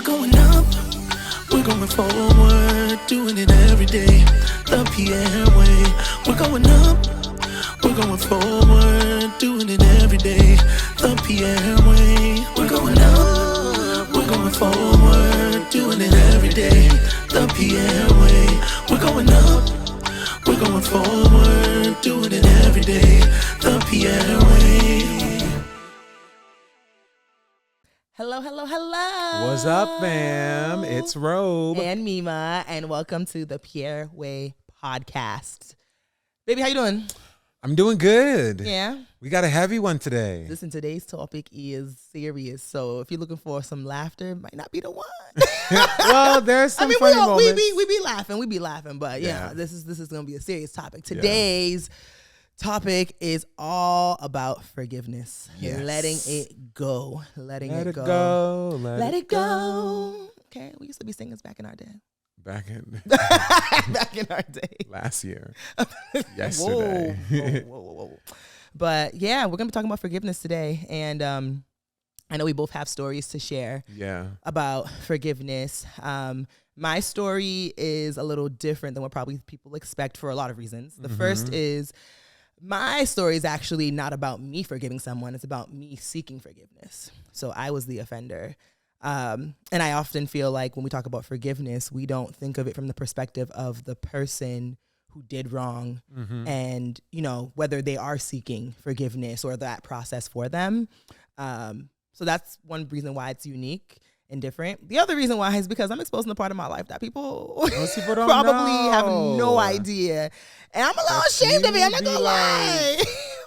going up, we're going forward, doing it every day, the Pierre way. We're going up, we're going forward, doing it every day, the Pierre way. We're going up, we're going forward, doing it every day, the Pierre way. We're going up, we're going forward, doing it every day, the Pierre way. Hello, hello, hello. What's up, fam? It's Robe and Meima, and welcome to the Pierre Way podcast. Baby, how you doing? I'm doing good. Yeah. We got a heavy one today. Listen, today's topic is serious, so if you're looking for some laughter, it might not be the one. Well, there's some funny moments. We be laughing, but yeah, this is gonna be a serious topic. Today's topic is all about forgiveness. Yes. Letting it go. Let it go. Let it go. Okay, we used to be singers back in our day. Back in last year. Yesterday. Whoa. But yeah, we're gonna be talking about forgiveness today, and I know we both have stories to share. Yeah. About forgiveness. My story is a little different than what probably people expect for a lot of reasons. The first is, my story is actually not about me forgiving someone. It's about me seeking forgiveness. So I was the offender. And I often feel like when we talk about forgiveness, we don't think of it from the perspective of the person who did wrong and, you know, whether they are seeking forgiveness or that process for them. So that's one reason why it's unique and different. The other reason why is because I'm exposing the part of my life that most people don't probably know. have no idea. And I'm a little ashamed of it. I'm not going to lie.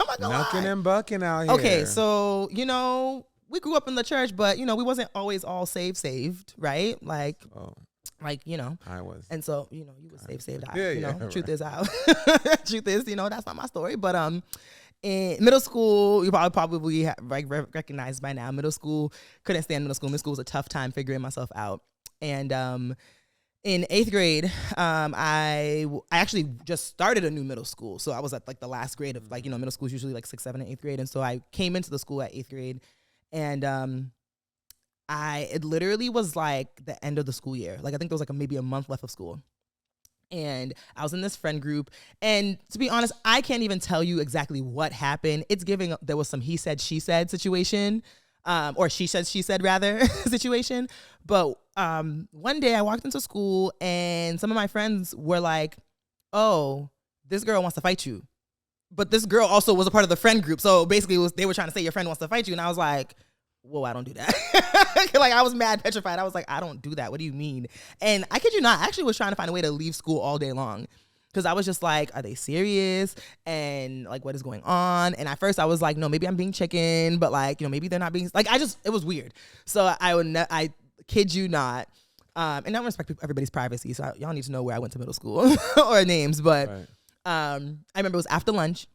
I'm not going to lie. Knocking and bucking out here. Okay, so, you know, we grew up in the church, but, you know, we wasn't always all saved, right? Like, you know. I was. And so, you know, you were saved. Yeah, truth is out. Truth is, you know, that's not my story. But in middle school, you probably recognized by now, middle school, couldn't stand middle school. Middle school was a tough time figuring myself out. And in 8th grade, I actually just started a new middle school. So I was at like the last grade of, like, you know, middle school is usually like 6th, 7th, and 8th grade. And so I came into the school at 8th grade. And it literally was like the end of the school year. Like, I think there was like maybe a month left of school. And I was in this friend group. And to be honest, I can't even tell you exactly what happened. It's giving, there was some he said, she said situation, or she said rather situation. But one day I walked into school and some of my friends were like, oh, this girl wants to fight you. But this girl also was a part of the friend group. So basically they were trying to say your friend wants to fight you. And I was like, whoa, I don't do that. Like, I was mad petrified. I was like, I don't do that. What do you mean? And I kid you not, I actually was trying to find a way to leave school all day long. Because I was just like, are they serious? And like, what is going on? And at first I was like, no, maybe I'm being chicken. But like, you know, maybe they're not being, like, it was weird. So I kid you not. And I don't respect everybody's privacy. So y'all need to know where I went to middle school or names. But I remember it was after lunch.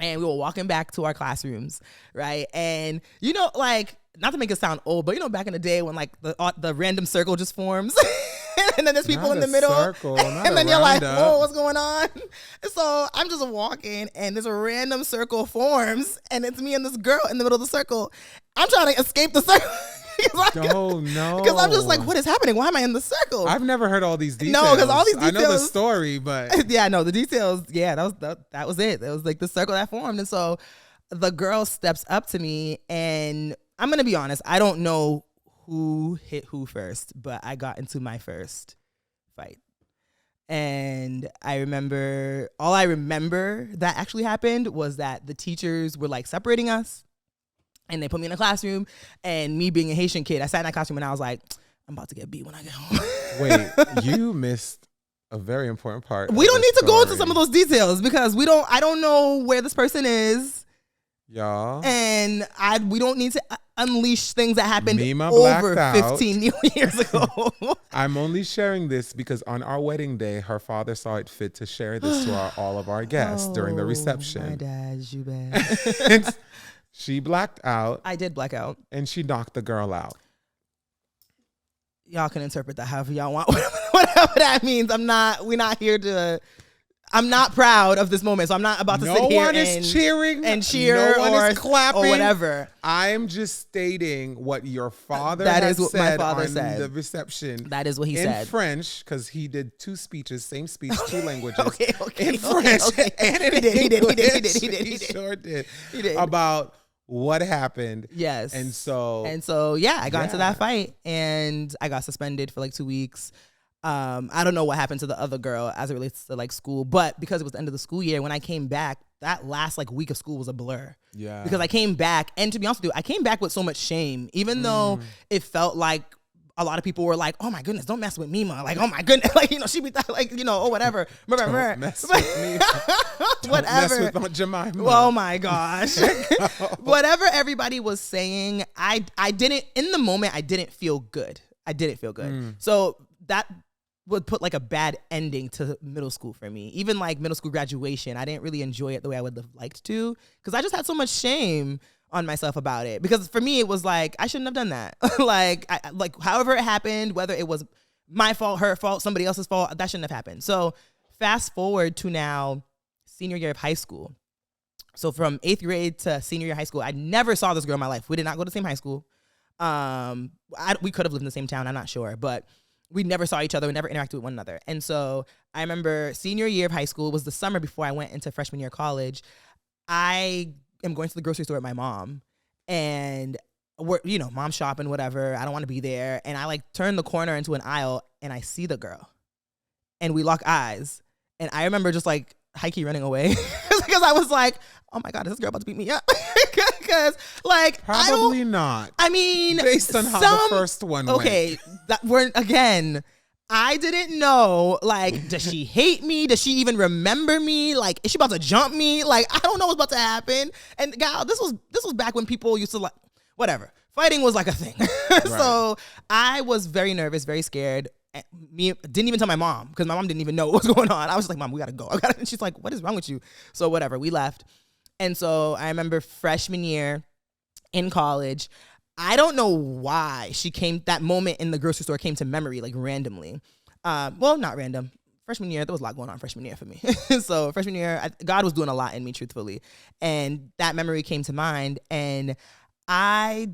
And we were walking back to our classrooms, right? And, you know, like, not to make it sound old, but, you know, back in the day when, like, the random circle just forms. And then there's people in the middle. And then you're like, whoa, what's going on? And so I'm just walking, and there's a random circle forms, and it's me and this girl in the middle of the circle. I'm trying to escape the circle. Oh, no. Because I'm just like, what is happening? Why am I in the circle? I've never heard all these details. No, because all these details. I know the story, but. Yeah, no, the details. Yeah, that was it. It was like the circle that formed. And so the girl steps up to me, and I'm going to be honest. I don't know who hit who first, but I got into my first fight. And all I remember that actually happened was that the teachers were like separating us. And they put me in a classroom, and me being a Haitian kid, I sat in that classroom and I was like, I'm about to get beat when I get home. Wait, you missed a very important part. We don't need to go into some of those details because I don't know where this person is. Y'all. And we don't need to unleash things that happened Meima over blacked 15 years ago. I'm only sharing this because on our wedding day, her father saw it fit to share this to all of our guests during the reception. My dad, you bad. She blacked out. I did black out. And she knocked the girl out. Y'all can interpret that however y'all want. Whatever that means. We're not here to, I'm not proud of this moment, so I'm not about to sit here No one is cheering and cheer no one is clapping or whatever. I'm just stating what your father That had is what said my father on said. the reception. That is what he in said. French, because he did 2 speeches, same speech, 2 languages. Okay, in French and in English. He sure did. He did. About what happened. Yes. And so yeah, I got into Yeah. that fight and I got suspended for like 2 weeks. I don't know what happened to the other girl as it relates to like school, but because it was the end of the school year, when I came back, that last like week of school was a blur. Yeah. Because I came back, and to be honest with you, I came back with so much shame, even though it felt like a lot of people were like, "Oh my goodness, don't mess with Meima." Like, "Oh my goodness," like, you know, she be like, you know, or whatever. Don't mess with me. Don't Whatever. mess with Aunt Jemima. Oh my gosh. Whatever everybody was saying, I didn't, in the moment, I didn't feel good. I didn't feel good. So that would put like a bad ending to middle school for me. Even like middle school graduation, I didn't really enjoy it the way I would have liked to, because I just had so much shame on myself about it. Because for me, it was like, I shouldn't have done that. like however it happened, whether it was my fault, her fault, somebody else's fault, that shouldn't have happened. So fast forward to now, senior year of high school. So from 8th grade to senior year of high school, I never saw this girl in my life. We did not go to the same high school. We could have lived in the same town, I'm not sure, but we never saw each other. We never interacted with one another. And so I remember senior year of high school, it was the summer before I went into freshman year of college. I am going to the grocery store with my mom, and we're, you know, mom shopping, whatever. I don't want to be there. And I like turn the corner into an aisle and I see the girl and we lock eyes. And I remember just like high-key running away because I was like, oh my God, is this girl about to beat me up? Because like, Probably not. I mean, based on how the first one went. Okay, that weren't, again, I didn't know, like, does she hate me? Does she even remember me? Like, is she about to jump me? Like, I don't know what's about to happen. And God, this was back when people used to like, whatever, fighting was like a thing. So I was very nervous, very scared. Me didn't even tell my mom, because my mom didn't even know what was going on. I was just like, Mom, we gotta go. And she's like, what is wrong with you? So whatever, we left. And so I remember freshman year in college, I don't know why that moment in the grocery store came to memory, like randomly. Well, not random. Freshman year, there was a lot going on freshman year for me. So freshman year, God was doing a lot in me, truthfully. And that memory came to mind. And I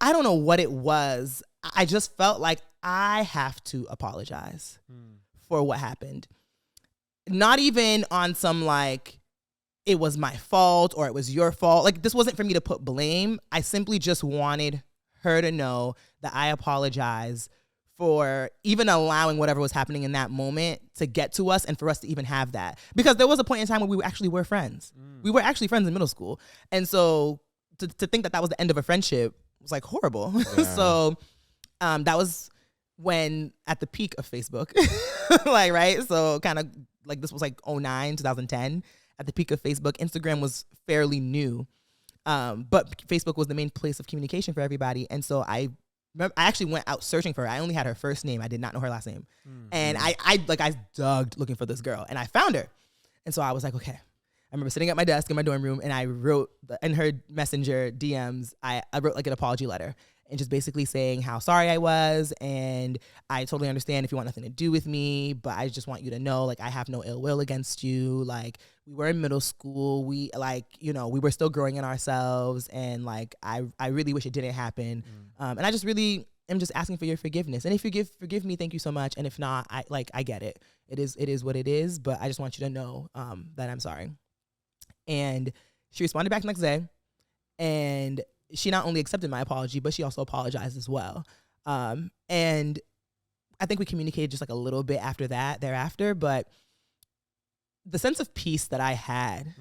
don't know what it was. I just felt like I have to apologize for what happened. Not even on some like, it was my fault or it was your fault. Like, this wasn't for me to put blame. I simply just wanted her to know that I apologize for even allowing whatever was happening in that moment to get to us and for us to even have that. Because there was a point in time when we actually were friends. We were actually friends in middle school. And so to think that was the end of a friendship was like horrible. Yeah. So that was when at the peak of Facebook, like, right? So kind of like this was like 2009, 2010. At the peak of Facebook, Instagram was fairly new. But Facebook was the main place of communication for everybody. And so I actually went out searching for her. I only had her first name. I did not know her last name. And I dug looking for this girl and I found her. And so I was like, okay. I remember sitting at my desk in my dorm room and I wrote in her messenger DMs, I wrote like an apology letter and just basically saying how sorry I was. And I totally understand if you want nothing to do with me, but I just want you to know, like, I have no ill will against you. Like, we were in middle school. We like, you know, we were still growing in ourselves. And like, I really wish it didn't happen. And I just really am just asking for your forgiveness. And if you forgive me, thank you so much. And if not, I get it. It is what it is. But I just want you to know that I'm sorry. And she responded back the next day. And she not only accepted my apology, but she also apologized as well. And I think we communicated just like a little bit thereafter, but the sense of peace that I had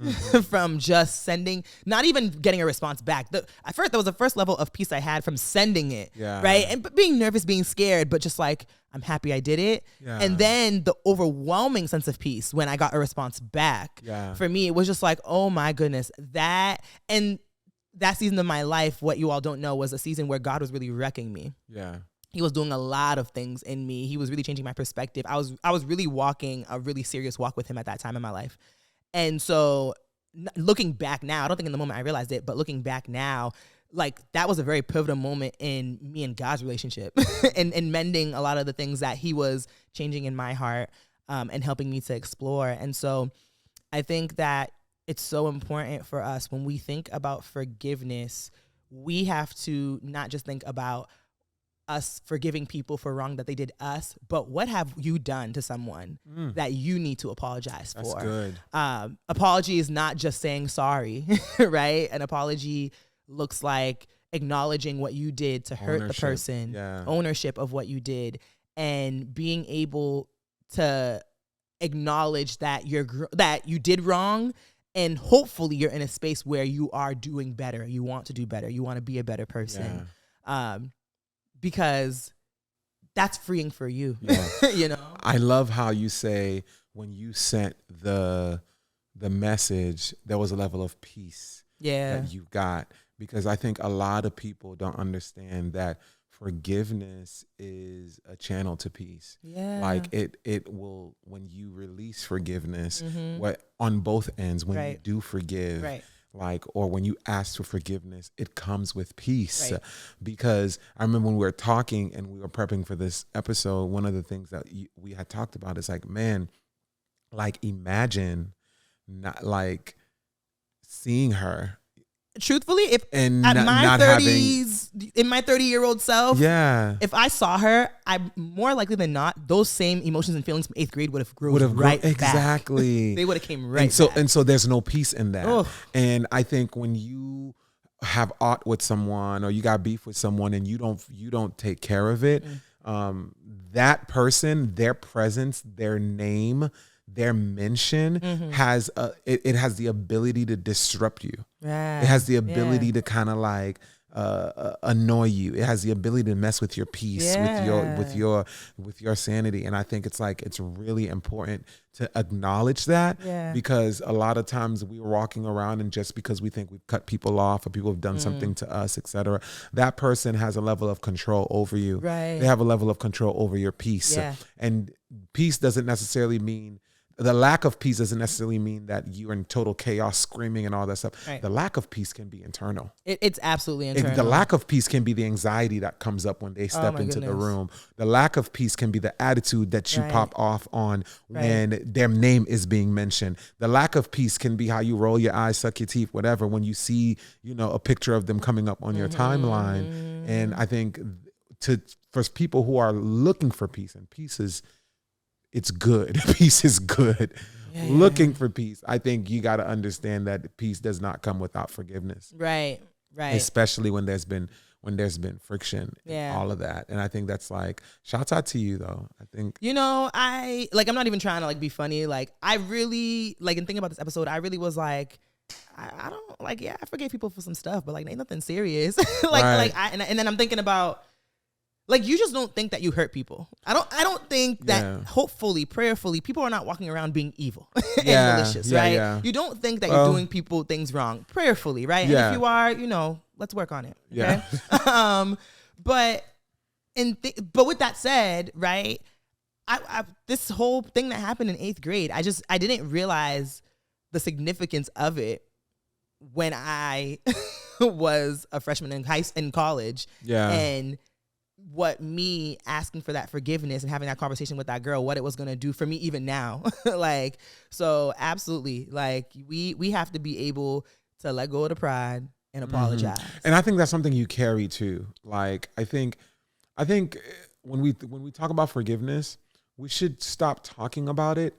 from just sending, not even getting a response back. At first, that was the first level of peace I had from sending it, right? And but being nervous, being scared, but just like, I'm happy I did it. Yeah. And then the overwhelming sense of peace when I got a response back. Yeah. For me, it was just like, oh my goodness, that season of my life, what you all don't know, was a season where God was really wrecking me. Yeah. He was doing a lot of things in me. He was really changing my perspective. I was really walking a really serious walk with him at that time in my life. And so looking back now, I don't think in the moment I realized it, but looking back now, like that was a very pivotal moment in me and God's relationship and mending a lot of the things that he was changing in my heart. and helping me to explore. And so I think that it's so important for us when we think about forgiveness, we have to not just think about us forgiving people for wrong that they did us, but what have you done to someone that you need to apologize That's for? good. Apology is not just saying sorry, right? An apology looks like acknowledging what you did to hurt the person, ownership of what you did, and being able to acknowledge that you did wrong. And hopefully you're in a space where you are doing better. You want to do better. You want to be a better person. Because that's freeing for you. Yeah. You know? I love how you say when you sent the message, there was a level of peace that you got. Because I think a lot of people don't understand that forgiveness is a channel to peace. Yeah. Like it will, when you release forgiveness, what on both ends, when you do forgive, like, or when you ask for forgiveness, it comes with peace. Because I remember when we were talking and we were prepping for this episode, one of the things that we had talked about is like, man, like imagine not like seeing her. Truthfully, if and at not, my not 30s, in my 30-year-old self, if I saw her, I'm more likely than not, those same emotions and feelings from 8th grade would have grown right back. Exactly. They would have came right back. And so there's no peace in that. Ugh. And I think when you have aught with someone or you got beef with someone and you don't take care of it, that person, their presence, their name, their mention has it has the ability to disrupt you. It has the ability to kind of like annoy you. It has the ability to mess with your peace, with your sanity. And I think it's like it's really important to acknowledge that because a lot of times we're walking around and just because we think we've cut people off or people have done something to us, etc., that person has a level of control over you. They have a level of control over your peace. And peace doesn't necessarily mean the lack of peace doesn't necessarily mean that you're in total chaos, screaming and all that stuff. The lack of peace can be internal. It's absolutely internal. The lack of peace can be the anxiety that comes up when they step into the room. The lack of peace can be the attitude that you pop off on when their name is being mentioned. The lack of peace can be how you roll your eyes, suck your teeth, whatever, when you see, a picture of them coming up on your timeline. And I think for people who are looking for peace, and peace is, it's good. Peace is good. Looking for peace. I think you got to understand that peace does not come without forgiveness. Right. Especially when there's been friction and all of that. And I think that's like, shouts out to you though. I think, I'm not even trying to like be funny. Like I really like, in thinking about this episode, I really was like, I don't like, I forgave people for some stuff, but like ain't nothing serious. And then I'm thinking about, like, you just don't think that you hurt people. I don't think that hopefully, prayerfully, people are not walking around being evil and malicious, right? Yeah. You don't think that you're doing people things wrong prayerfully, right? And if you are, let's work on it. Okay. But with that said, right? I this whole thing that happened in 8th grade, I didn't realize the significance of it when I was a freshman in college. Yeah. And what me asking for that forgiveness and having that conversation with that girl, what it was going to do for me even now. Like, so absolutely. Like we have to be able to let go of the pride and apologize. And I think that's something you carry too. Like, I think when we talk about forgiveness, we should stop talking about it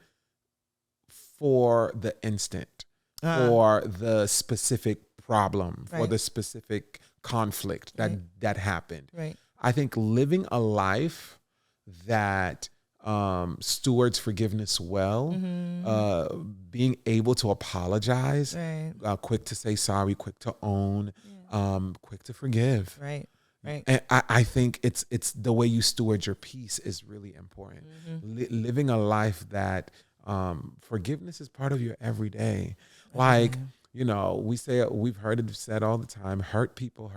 for the instant, for the specific problem, for the specific conflict that happened. Right. I think living a life that stewards forgiveness well, being able to apologize, quick to say sorry, quick to own, quick to forgive. Right. And I think it's the way you steward your peace is really important. Living a life that forgiveness is part of your everyday. Like, we've heard it said all the time, hurt people.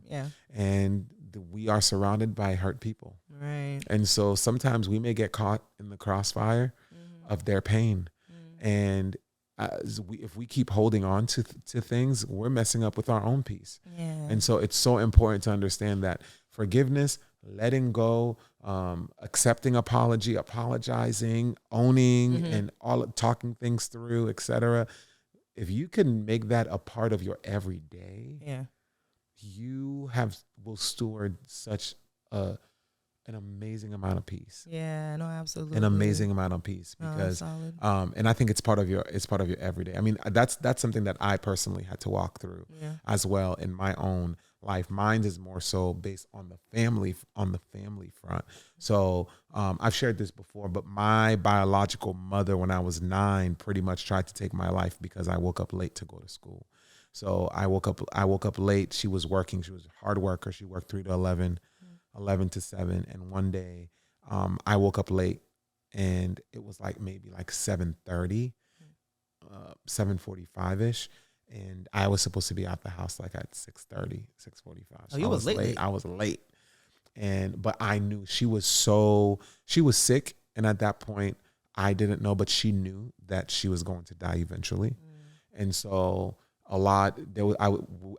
Yeah. And we are surrounded by hurt people. Right. And so sometimes we may get caught in the crossfire of their pain. And if we keep holding on to things, we're messing up with our own peace. Yeah. And so it's so important to understand that forgiveness letting go, accepting apology, apologizing, owning, and all talking things through, etc. If you can make that a part of your everyday, Yeah. you will steward such an amazing amount of peace. Yeah, no, absolutely. An amazing amount of peace, No, because solid. and I think it's part of your everyday. I mean, that's something that I personally had to walk through as well in my own life. Mine is more so based on the family front. So I've shared this before, but my biological mother, when I was 9, pretty much tried to take my life because I woke up late to go to school. So I woke up late. She was working. She was a hard worker. She worked 3 to 11, 11 to 7. And one day I woke up late, and it was like maybe like 7:30, 7:45-ish. And I was supposed to be out the house like at 6:30, 6:45. So you was late. I was late. But I knew she was sick. And at that point I didn't know, but she knew that she was going to die eventually. And so I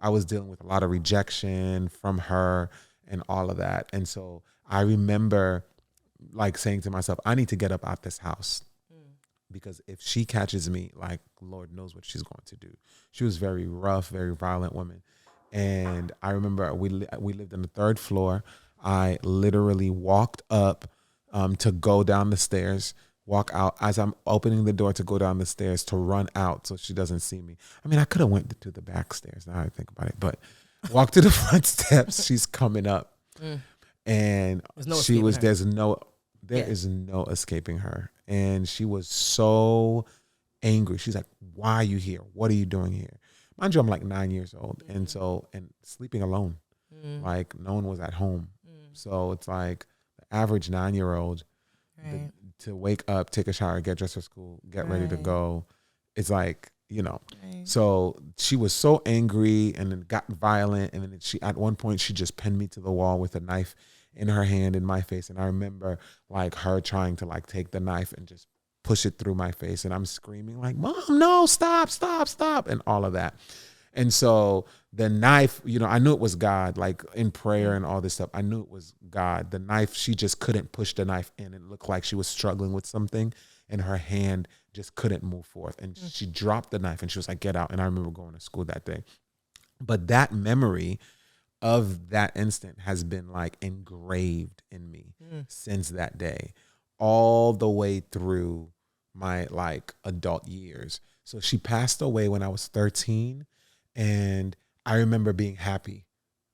was dealing with a lot of rejection from her and all of that. And so I remember like saying to myself, I need to get up out this house, because if she catches me, like, Lord knows what she's going to do. She was very rough, very violent woman. And I remember we lived on the 3rd floor. I literally walked up to go down the stairs, walk out as I'm opening the door to go down the stairs, to run out so she doesn't see me. I mean, I could have went to the back stairs, now I think about it, but walk to the front steps. She's coming up, and there is no escaping her. And she was so angry. She's like, why are you here? What are you doing here? Mind you, I'm like 9 years old. And sleeping alone. Like, no one was at home. So it's like the average 9-year-old to wake up, take a shower, get dressed for school, get ready to go. It's like, so she was so angry, and then got violent. And then at one point she just pinned me to the wall with a knife in her hand in my face. And I remember like her trying to like take the knife and just push it through my face. And I'm screaming like, Mom, no, stop, and all of that. And so the knife, I knew it was God, like in prayer and all this stuff. I knew it was God. The knife, she just couldn't push the knife in. It looked like she was struggling with something, and her hand just couldn't move forth. And she dropped the knife, and she was like, get out. And I remember going to school that day. But that memory of that instant has been like engraved in me since that day, all the way through my like adult years. So she passed away when I was 13, and I remember being happy.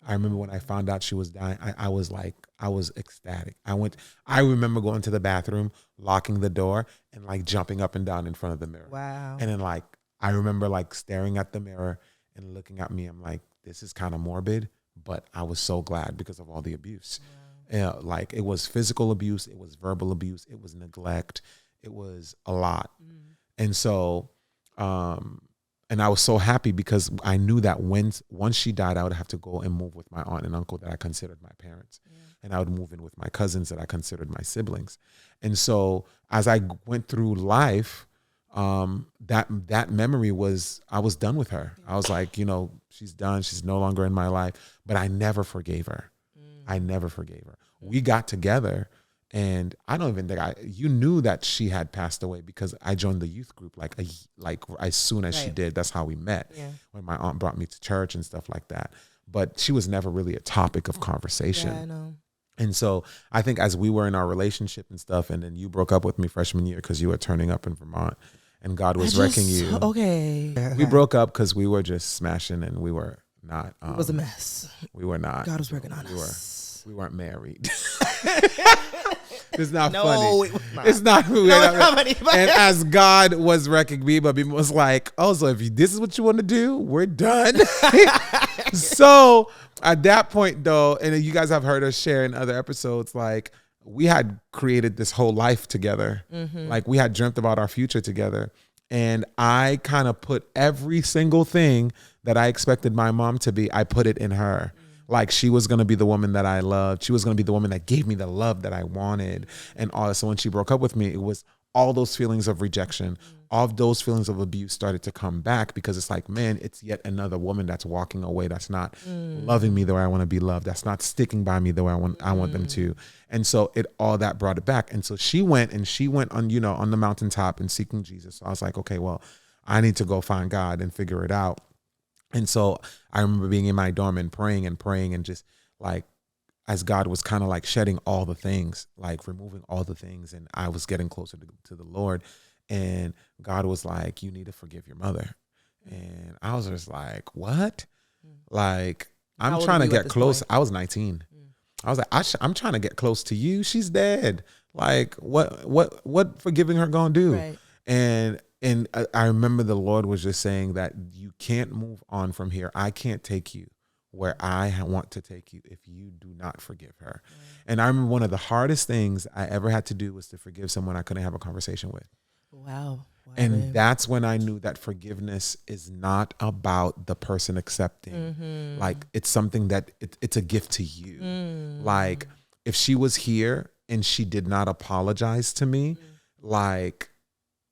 I remember when I found out she was dying, I was ecstatic. I remember going to the bathroom, locking the door, and like jumping up and down in front of the mirror. Wow. And then like I remember like staring at the mirror and looking at me. I'm like, this is kind of morbid, but I was so glad because of all the abuse. Wow. Like, it was physical abuse, it was verbal abuse, it was neglect, it was a lot. And so, and I was so happy because I knew that once she died, I would have to go and move with my aunt and uncle that I considered my parents. And I would move in with my cousins that I considered my siblings. And so as I went through life, that memory was, I was done with her. I was like, she's done. She's no longer in my life. But I never forgave her. I never forgave her. We got together, and I don't even think you knew that she had passed away because I joined the youth group like as soon as she did. That's how we met, when my aunt brought me to church and stuff like that. But she was never really a topic of conversation. Yeah, I know. And so I think as we were in our relationship and stuff, and then you broke up with me freshman year because you were turning up in Vermont and God was wrecking you. Okay. We broke up because we were just smashing, and we were not. It was a mess. We were not. God was working on us. We weren't married. It's not No, funny. it was not. It's not. No, it's not funny. And as God was wrecking me, but he was like, "Oh, so if this is what you want to do, we're done." So at that point, though, and you guys have heard us share in other episodes, like we had created this whole life together. Like we had dreamt about our future together. And I kind of put every single thing that I expected my mom to be, I put it in her. Like she was going to be the woman that I loved. She was going to be the woman that gave me the love that I wanted and all. So when she broke up with me, it was all those feelings of rejection, all of those feelings of abuse started to come back, because it's like, man, it's yet another woman that's walking away, that's not loving me the way I want to be loved, that's not sticking by me the way I want them to. And so all that brought it back. And so she went on, you know, on the mountaintop and seeking Jesus. So I was like, okay, well, I need to go find God and figure it out. And so I remember being in my dorm and praying and just like, as God was kind of like shedding all the things, like removing all the things. And I was getting closer to the Lord. And God was like, you need to forgive your mother. And I was just like, what? Like, I'm trying to get close. I was 19. I was like, I'm trying to get close to you. She's dead. Like, what forgiving her gonna do? Right. And I remember the Lord was just saying that you can't move on from here. I can't take you where I want to take you if you do not forgive her. And I remember one of the hardest things I ever had to do was to forgive someone I couldn't have a conversation with. Wow. And that's when I knew that forgiveness is not about the person accepting. Like, it's something that it's a gift to you. Like, if she was here and she did not apologize to me, like,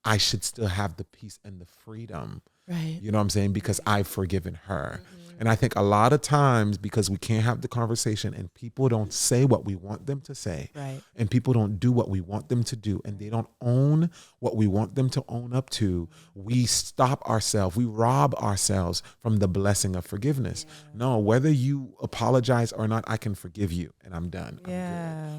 I should still have the peace and the freedom. Right. You know what I'm saying? Because I've forgiven her. And I think a lot of times, because we can't have the conversation and people don't say what we want them to say, Right. and people don't do what we want them to do, and they don't own what we want them to own up to, we stop ourselves, we rob ourselves from the blessing of forgiveness. No, whether you apologize or not, I can forgive you and I'm done. I'm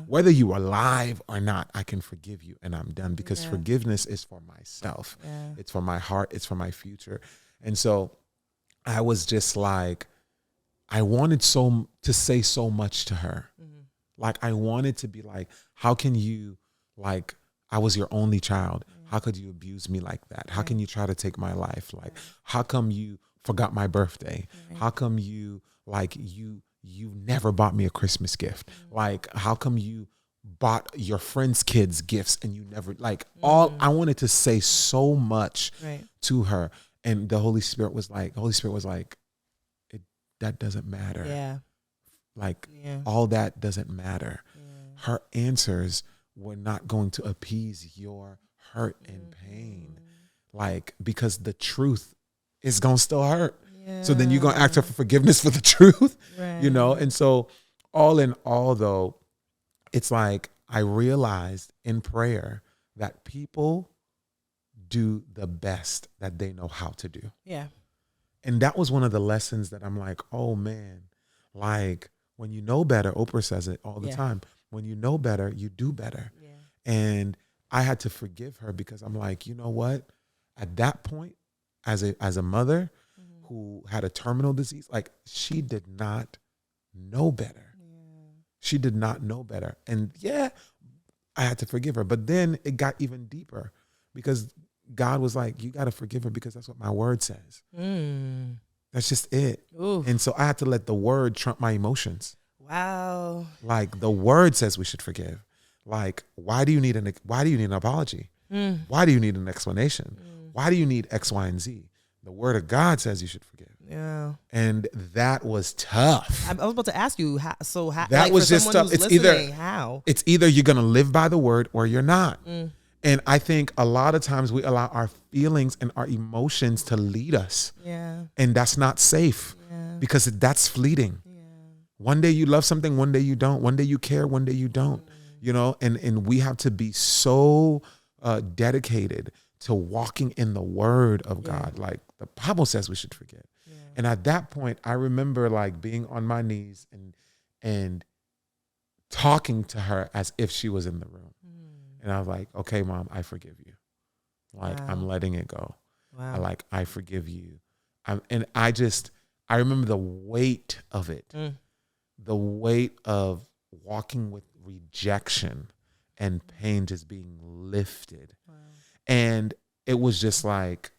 good. Whether you are alive or not, I can forgive you and I'm done, because forgiveness is for myself. It's for my heart. It's for my future. And so I was just like, I wanted to say so much to her. Like, I wanted to be like, how can you, like, I was your only child. How could you abuse me like that? How can you try to take my life? Like, how come you forgot my birthday? How come you, like, you never bought me a Christmas gift? Like, how come you bought your friends' kids gifts and you never, like, I wanted to say so much to her. And the Holy Spirit was like, that doesn't matter. Yeah. Like, all that doesn't matter. Her answers were not going to appease your hurt and pain. Like, because the truth is going to still hurt. So then you're going to ask her for forgiveness for the truth, you know? And so all in all, though, it's like I realized in prayer that people do the best that they know how to do. Yeah. And that was one of the lessons that I'm like, oh man, like, when you know better, Oprah says it all the time. When you know better, you do better. And I had to forgive her, because I'm like, you know what? At that point, as a mother who had a terminal disease, like, she did not know better. She did not know better. And I had to forgive her. But then it got even deeper, because God was like, you got to forgive her, because that's what my word says. That's just it. Oof. And so I had to let the word trump my emotions. Wow. Like, the word says we should forgive. Like, why do you need an apology? Why do you need an explanation? Why do you need X, Y, and Z? The word of God says you should forgive. Yeah. And that was tough. I was about to ask you, how that like, was just tough. It's either you're going to live by the word or you're not. And I think a lot of times we allow our feelings and our emotions to lead us. And that's not safe, because that's fleeting. One day you love something, one day you don't. One day you care, one day you don't. You know, and we have to be so dedicated to walking in the word of God. Like, the Bible says we should forgive. And at that point, I remember, like, being on my knees and talking to her as if she was in the room. And I was like, okay, Mom, I forgive you. Like, I'm letting it go. I forgive you. And I remember the weight of it, the weight of walking with rejection and pain just being lifted. And it was just like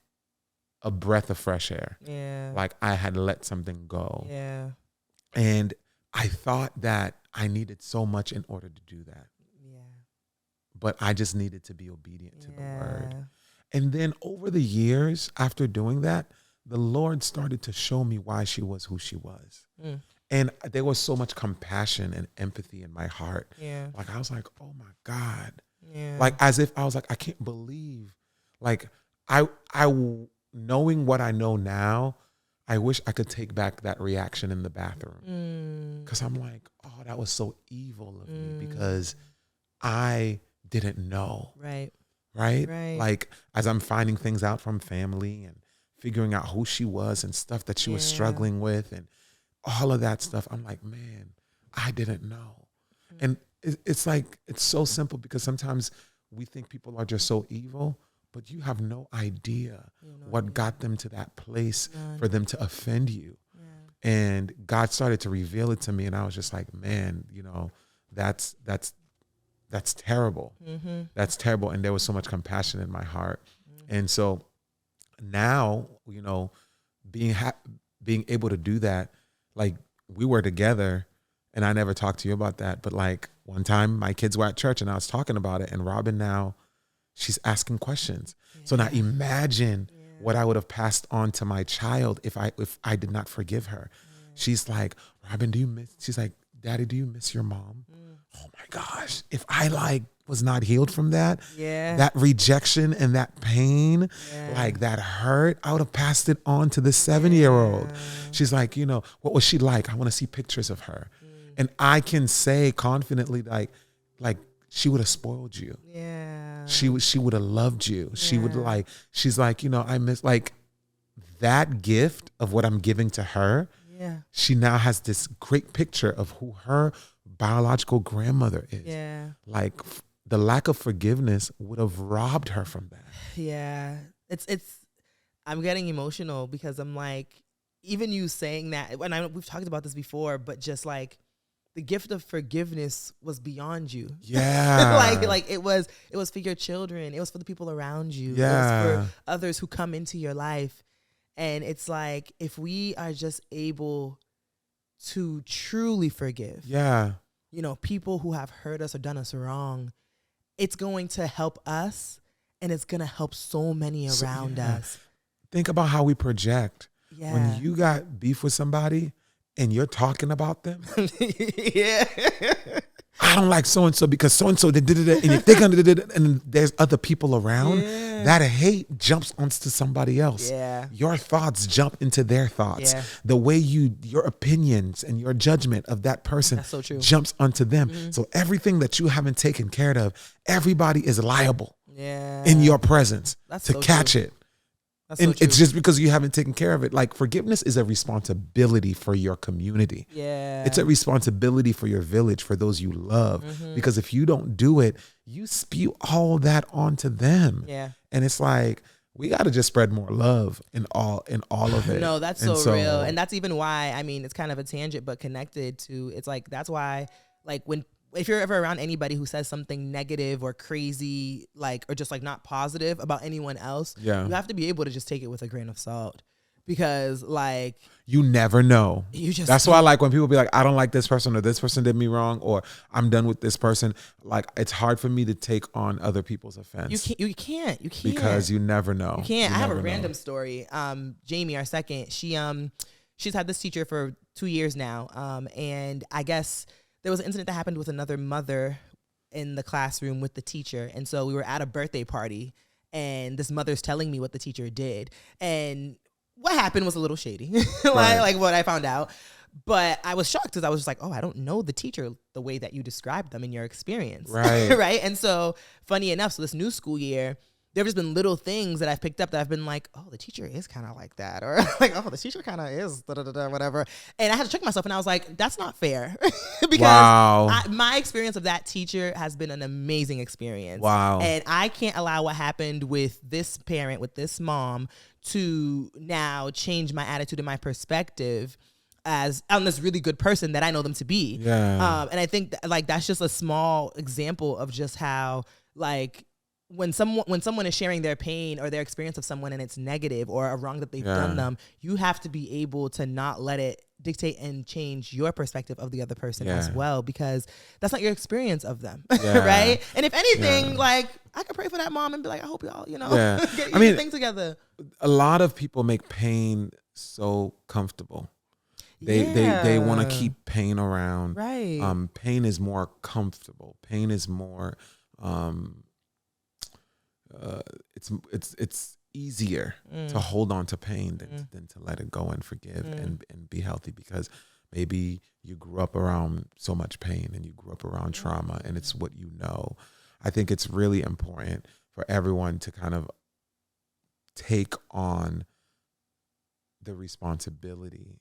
a breath of fresh air. Like, I had let something go. And I thought that I needed so much in order to do that. But I just needed to be obedient to the word. And then over the years, after doing that, the Lord started to show me why she was who she was. And there was so much compassion and empathy in my heart. Like, I was like, oh my God, Yeah. Like as if I was like, I can't believe, like knowing what I know now, I wish I could take back that reaction in the bathroom. Cause I'm like, oh, that was so evil of me because I didn't know. Right. Right. Like as I'm finding things out from family and figuring out who she was and stuff that she was struggling with and all of that stuff. I'm like, man, I didn't know. And it's like, it's so simple because sometimes we think people are just so evil, but you have no idea what got them to that place for them to offend you. Yeah. And God started to reveal it to me. And I was just like, man, you know, that's terrible. That's terrible. And there was so much compassion in my heart. And so now, you know, being able to do that, like we were together and I never talked to you about that. But like one time my kids were at church and I was talking about it and Robin now, she's asking questions. So now imagine what I would have passed on to my child if I did not forgive her. She's like, Robin, she's like, Daddy, do you miss your mom? Oh my gosh. If I like was not healed from that, that rejection and that pain, like that hurt, I would have passed it on to the 7-year-old. She's like, you know, what was she like? I want to see pictures of her. And I can say confidently, like she would have spoiled you. Yeah. She would have loved you. Yeah. She would like, she's like, you know, I miss like that gift of what I'm giving to her. Yeah. She now has this great picture of who her biological grandmother is. Yeah. Like the lack of forgiveness would have robbed her from that. Yeah. I'm getting emotional because I'm like, even you saying that, and we've talked about this before, but just like the gift of forgiveness was beyond you. Yeah. like it was for your children. It was for the people around you. Yeah. It was for others who come into your life. And it's like, if we are just able to truly forgive, you know, people who have hurt us or done us wrong, it's going to help us and it's going to help so many around us. Think about how we project. Yeah. When you got beef with somebody and you're talking about them. I don't like so-and-so because so-and-so did it. And if they're going to do it, and there's other people around, that hate jumps onto somebody else. Yeah. Your thoughts jump into their thoughts. Yeah. The way your opinions and your judgment of that person jumps onto them. So everything that you haven't taken care of, everybody is liable in your presence to catch it. And it's just because you haven't taken care of it. Like forgiveness is a responsibility for your community. Yeah. It's a responsibility for your village, for those you love. Because if you don't do it, you spew all that onto them. Yeah. And it's like, we got to just spread more love in all of it. No, that's so real. And that's even why, I mean, it's kind of a tangent, but connected to, it's like, that's why, like if you're ever around anybody who says something negative or crazy, like, or just like not positive about anyone else, you have to be able to just take it with a grain of salt, because like you never know. That's why I like when people be like, I don't like this person, or this person did me wrong, or I'm done with this person. Like it's hard for me to take on other people's offense. You can't because you never know. You can't. I have a random story. Jamie, our second, she's had this teacher for 2 years now, and I guess there was an incident that happened with another mother in the classroom with the teacher. And so we were at a birthday party and this mother's telling me what the teacher did. And what happened was a little shady, like what I found out. But I was shocked because I was just like, oh, I don't know the teacher the way that you described them in your experience. Right. Right. And so funny enough, so this new school year, there have just been little things that I've picked up that I've been like, oh, the teacher is kind of like that. Or like, oh, the teacher kind of is whatever. And I had to check myself and I was like, that's not fair. Because my experience of that teacher has been an amazing experience. Wow. And I can't allow what happened with this parent, with this mom, to now change my attitude and my perspective on this really good person that I know them to be. Yeah. And I think like that's just a small example of just how like, when someone is sharing their pain or their experience of someone and it's negative or a wrong that they've done them, you have to be able to not let it dictate and change your perspective of the other person as well, because that's not your experience of them. Right. And if anything, like I could pray for that mom and be like, I hope y'all, get your thing together. A lot of people make pain so comfortable. They want to keep pain around. Right. Pain is more comfortable. Pain is more it's easier to hold on to pain than to let it go and forgive and be healthy, because maybe you grew up around so much pain and you grew up around trauma and it's what you know. I think it's really important for everyone to kind of take on the responsibility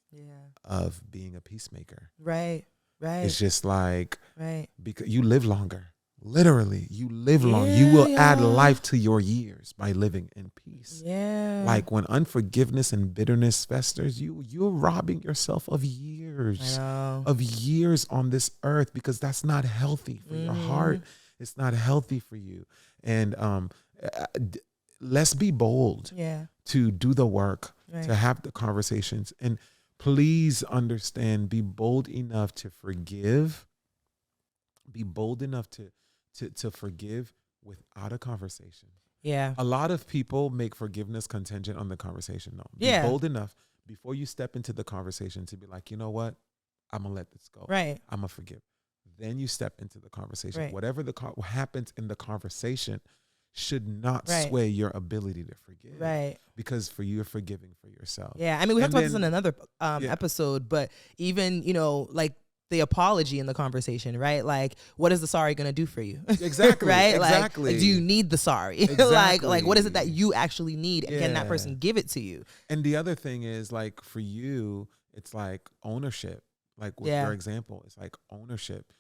of being a peacemaker. Right. It's just like, right. because you live longer. Literally, you live long. You will add life to your years by living in peace. Yeah. Like when unforgiveness and bitterness festers, you're robbing yourself of years, on this earth, because that's not healthy for your heart. It's not healthy for you. And let's be bold to do the work, to have the conversations. And please understand, be bold enough to forgive. Be bold enough to forgive without a conversation. Yeah. A lot of people make forgiveness contingent on the conversation. No. Be bold enough before you step into the conversation to be like, you know what? I'm going to let this go. Right. I'm going to forgive. Then you step into the conversation. Right. Whatever what happens in the conversation should not sway your ability to forgive. Right. Because you're forgiving for yourself. Yeah. I mean, we talked about this in another episode, but even, like, the apology in the conversation, right? Like, what is the sorry going to do for you? Exactly. Right? Exactly. Like, do you need the sorry? Exactly. like, what is it that you actually need? And can that person give it to you? And the other thing is, like, for you, it's like ownership. Like with your example, it's like ownership.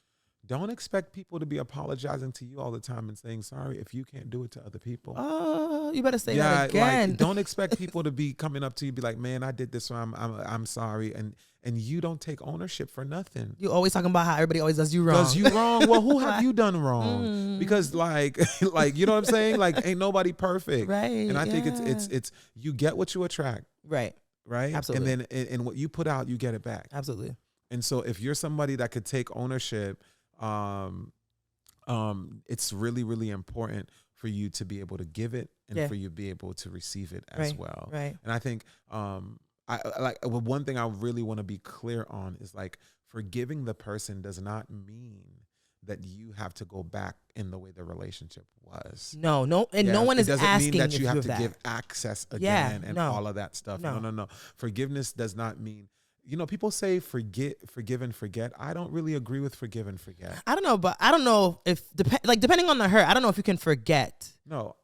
Don't expect people to be apologizing to you all the time and saying sorry if you can't do it to other people. Oh, you better say that again. Like, don't expect people to be coming up to you, be like, "Man, I did this, so I'm sorry," and you don't take ownership for nothing. You always talking about how everybody always does you wrong. Does you wrong? Well, who have you done wrong? Because like you know what I'm saying? Like, ain't nobody perfect, right? And I think it's you get what you attract, right? Right. Absolutely. And then and what you put out, you get it back. Absolutely. And so if you're somebody that could take ownership, it's really, really important for you to be able to give it and for you to be able to receive it as well. Right. And I think, I like one thing I really want to be clear on is, like, forgiving the person does not mean that you have to go back in the way the relationship was. No, and no one is asking. It doesn't mean that you have to give access again and all of that stuff. No. Forgiveness does not mean, people say forgive and forget. I don't really agree with forgive and forget. I don't know, but I don't know if depending on the hurt, I don't know if you can forget. No,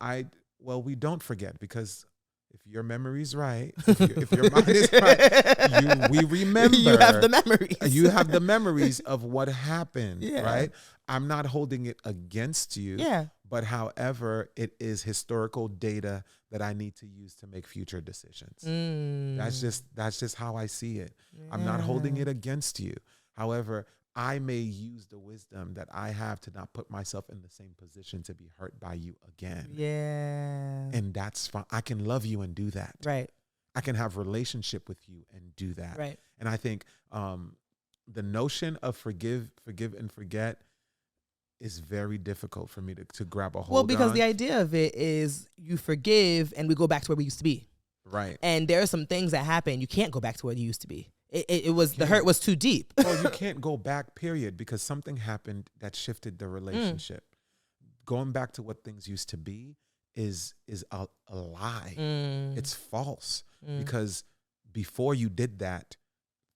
we don't forget, because if your memory's right, if your mind is right, we remember. You have the memories. You have the memories of what happened, right? I'm not holding it against you. Yeah. But however, it is historical data that I need to use to make future decisions. That's just how I see it. Yeah. I'm not holding it against you. However, I may use the wisdom that I have to not put myself in the same position to be hurt by you again. Yeah. And that's fine. I can love you and do that. Right. I can have relationship with you and do that. Right. And I think the notion of forgive and forget is very difficult for me to grab a hold on. Well, because the idea of it is you forgive and we go back to where we used to be. Right. And there are some things that happen. You can't go back to where you used to be. It was, the hurt was too deep. Well, you can't go back, period, because something happened that shifted the relationship. Going back to what things used to be is a lie. It's false, because before you did that,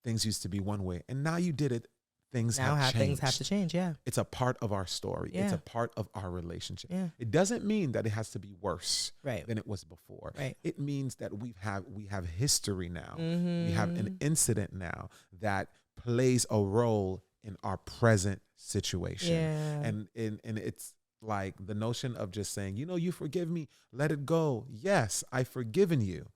things used to be one way, and now you did it. Things have to change. Yeah. It's a part of our story. Yeah. It's a part of our relationship. Yeah. It doesn't mean that it has to be worse than it was before. Right. It means that we have history now. We have an incident now that plays a role in our present situation. Yeah. And it's like the notion of just saying, you forgive me, let it go. Yes, I've forgiven you.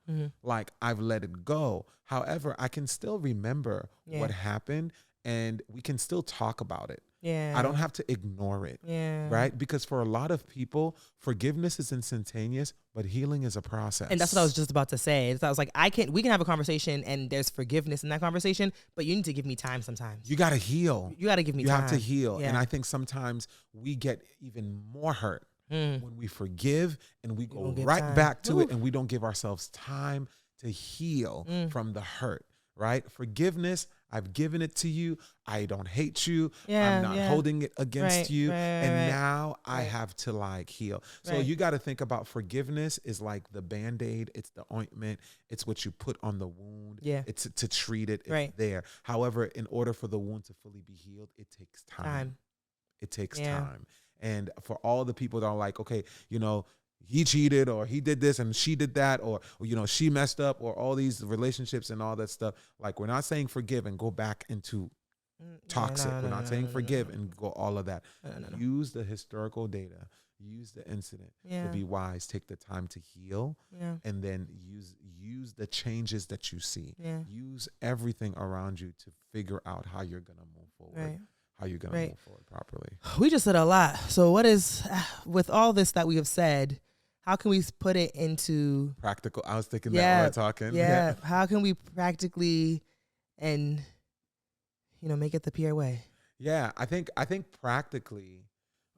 Like, I've let it go. However, I can still remember what happened. And we can still talk about it. Yeah. I don't have to ignore it. Yeah. Right? Because for a lot of people, forgiveness is instantaneous, but healing is a process. And that's what I was just about to say. So I was like, we can have a conversation and there's forgiveness in that conversation, but you need to give me time sometimes. You got to heal. You got to give me time. You have to heal. Yeah. And I think sometimes we get even more hurt when we forgive and we go right back to it, and we don't give ourselves time to heal from the hurt. right? Forgiveness, I've given it to you. I don't hate you. Yeah, I'm not holding it against Right, you. right, And right. now I have to like heal. So Right. you got to think about forgiveness is like the Band-Aid. It's the ointment. It's what you put on the wound. Yeah. It's to treat it. It's Right. there. However, in order for the wound to fully be healed, it takes time. It takes Yeah. time. And for all the people that are like, okay, you know, he cheated or he did this and she did that or you know, she messed up or all these relationships and all that stuff. Like, we're not saying forgive and go back into toxic. We're not saying forgive and go all of that. No. Use the historical data. Use the incident to be wise. Take the time to heal. Yeah. And then use the changes that you see. Yeah. Use everything around you to figure out how you're going to move forward. Right. How you're going to move forward properly. We just said a lot. So what is, with all this that we have said, how can we put it into Practical. I was thinking that while talking. Yeah. How can we practically and, you know, make it the PR way? Yeah. I think practically,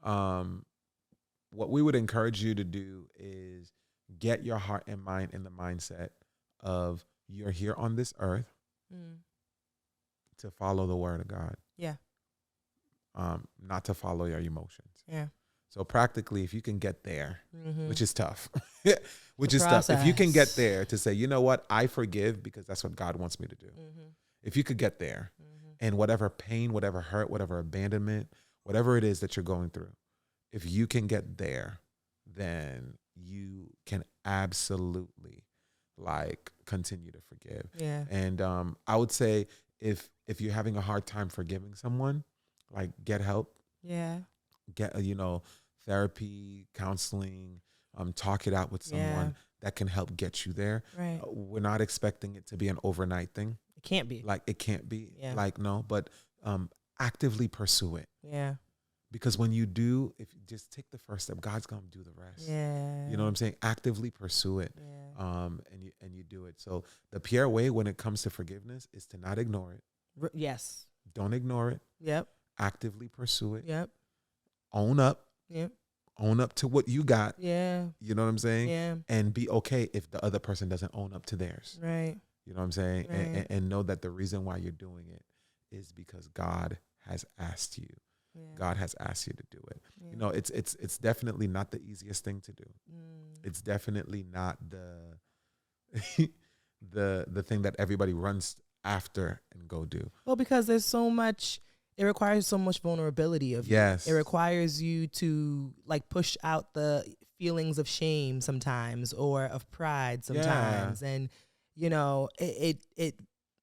what we would encourage you to do is get your heart and mind in the mindset of you're here on this earth to follow the word of God. Yeah. Not to follow your emotions. Yeah. So practically, if you can get there, which is tough, which The is tough. If you can get process. there to say, you know what, I forgive because that's what God wants me to do. If you could get there and whatever pain, whatever hurt, whatever abandonment, whatever it is that you're going through, if you can get there, then you can absolutely like continue to forgive. Yeah. And I would say if you're having a hard time forgiving someone, like get help. Yeah. Get therapy, counseling, talk it out with someone that can help get you there. Right. We're not expecting it to be an overnight thing. It can't be. Like it can't be. Yeah. Like no, but actively pursue it. Yeah. Because when you do, if you just take the first step, God's gonna do the rest. Yeah. You know what I'm saying? Actively pursue it. Yeah. And you do it. So the PR way when it comes to forgiveness is to not ignore it. Yes. Don't ignore it. Yep. Actively pursue it. Yep. Own up. Yep. Own up to what you got. Yeah. You know what I'm saying? Yeah. And be okay if the other person doesn't own up to theirs. Right. You know what I'm saying? Right. And know that the reason why you're doing it is because God has asked you. Yeah. God has asked you to do it. Yeah. You know, it's definitely not the easiest thing to do. It's definitely not the thing that everybody runs after and go do. Well, because there's so much, it requires so much vulnerability of you. Yes. It requires you to like push out the feelings of shame sometimes or of pride sometimes. And, you know, it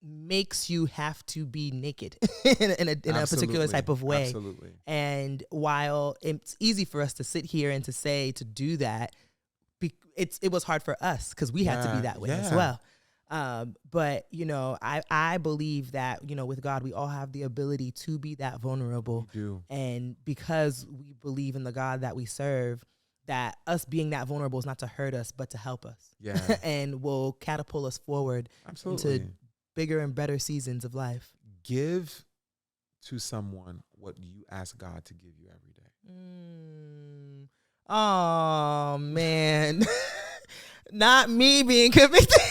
makes you have to be naked in a particular type of way. Absolutely. And while it's easy for us to sit here and to say to do that, it was hard for us because we had to be that way as well. But, you know, I believe that, you know, with God, we all have the ability to be that vulnerable. We do. And because we believe in the God that we serve, that us being that vulnerable is not to hurt us, but to help us. Yeah. And will catapult us forward Absolutely. into bigger and better seasons of life. Give to someone what you ask God to give you every day. Oh, man. Not me being convicted.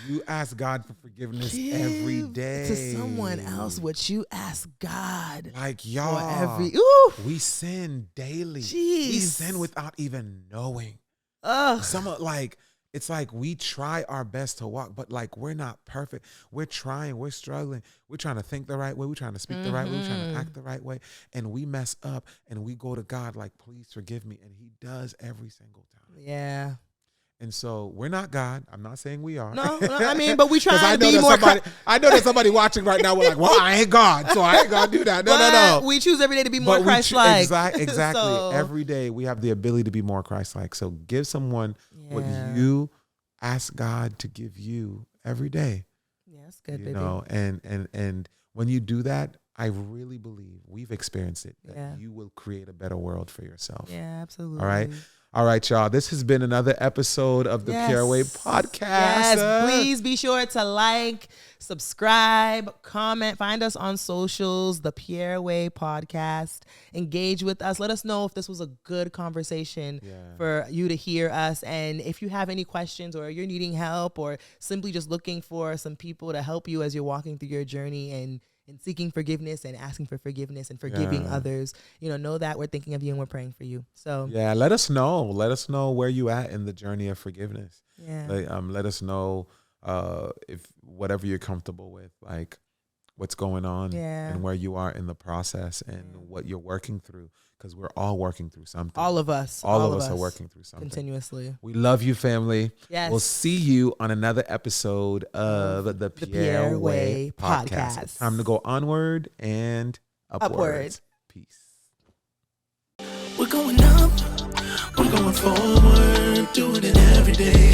You ask God for forgiveness Give every day. to someone else what you ask God. Like, y'all, we sin daily. We Jeez. sin without even knowing. Ugh. It's like we try our best to walk, but like we're not perfect. We're trying, we're struggling. We're trying to think the right way. We're trying to speak the right way. We're trying to act the right way. And we mess up and we go to God like, please forgive me. And he does every single time. Yeah. And so we're not God. I'm not saying we are. No, I mean, but we try I to know be that more. I know that somebody watching right now. We're like, well, I ain't God, so I ain't gonna do that. No. We choose every day to be more But Christ-like. Exactly. So- Every day we have the ability to be more Christ-like. So give someone what Yeah. you ask God to give you every day. Yeah, that's good, You baby. know, and when you do that, I really believe we've experienced it that Yeah. you will create a better world for yourself. Yeah, absolutely. All right, y'all. This has been another episode of the Pure Way podcast. Yes, please be sure to like, subscribe, comment, find us on socials, the Pierre Way Podcast. Engage with us. Let us know if this was a good conversation for you to hear us. And if you have any questions or you're needing help or simply just looking for some people to help you as you're walking through your journey and seeking forgiveness and asking for forgiveness and forgiving others, know that we're thinking of you and we're praying for you. So let us know. Let us know where you at in the journey of forgiveness. Let us know if whatever you're comfortable with, like what's going on and where you are in the process and what you're working through, because we're all working through something. All of us are working through something continuously. We love you, family. Yes. We'll see you on another episode of the Pierre Way Podcast. It's time to go onward and upwards. Peace. We're going up, we're going forward, doing it every day.